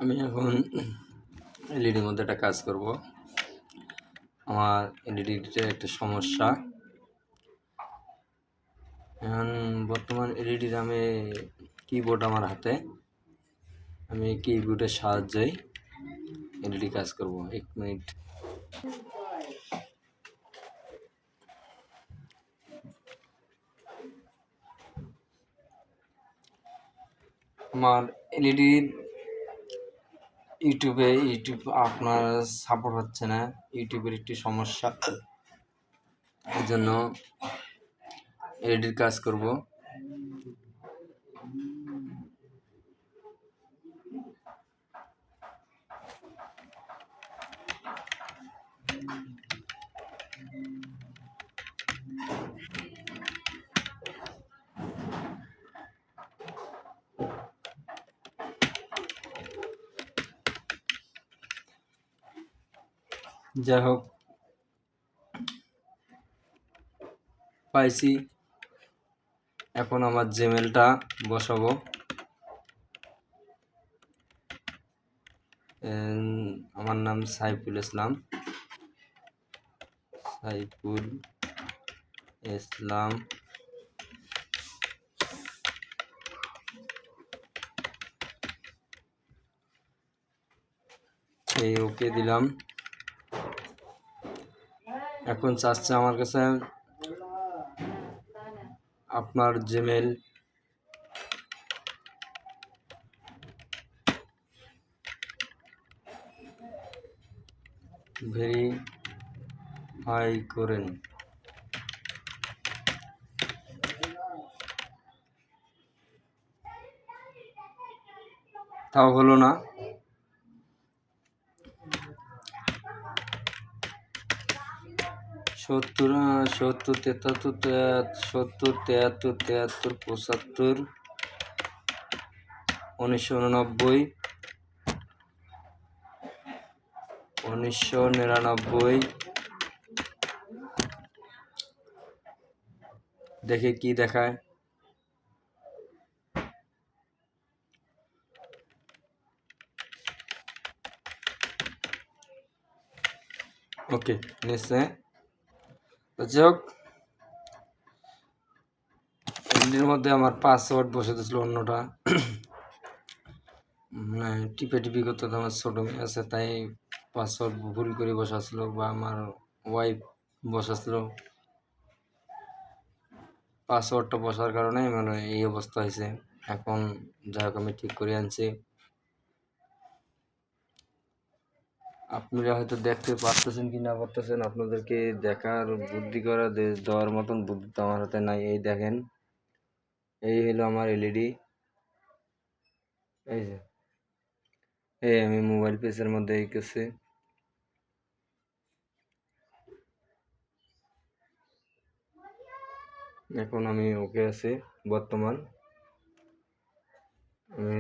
আমি এখন এলইডির মধ্যে একটা কাজ করব। আমার এলইডিতে একটা সমস্যা। এখন বর্তমান এলইডির আমি কিবোর্ড আমার হাতে, আমি কিবোর্ডের সাহায্যেই এলইডি কাজ করব। 1 মিনিট। আমার এলইডির ইউটিউব আপনার সাপোর্ট হচ্ছে না, ইউটিউবের একটি সমস্যা, এই জন্য এলইডির কাজ করব। যাই হোক, পাইছি। এখন আমার জিমেলটা বসাবো। আমার নাম সাইফুল ইসলাম। সাইফুল ইসলাম। এই ওকে দিলাম। এখন চাচ্ছে আমার কাছে আপনার জিমেল ভেরিফাই করেন। তাও হলো না। সত্তর 73 1999 1999 দেখে কি দেখায়। ওকে নিচ্ছে। যাই হোক, এর মধ্যে আমার পাসওয়ার্ড বসে দিয়েছিল অন্যটা, মানে টিপে করতে তো আমার ছোটো মেয়ে আছে, তাই পাসওয়ার্ড ভুল করে বসাছিল, বা আমার ওয়াইফ বসাছিল। পাসওয়ার্ডটা বসার কারণে মানে এই অবস্থা হয়েছে। এখন যাই হোক, আমি ঠিক করে আনছি। আপনারা হয়তো দেখতে পারতেছেন কি না পারতেছেন, আপনাদেরকে দেখার বুদ্ধি করা দেওয়ার মতন বুদ্ধি তো আমার হাতে নাই। এই দেখেন, এই হলো আমার এলইডি। এই যে আমি মোবাইল পেজের মধ্যে এই করছি। এখন আমি ওকে আছি বর্তমান। আমি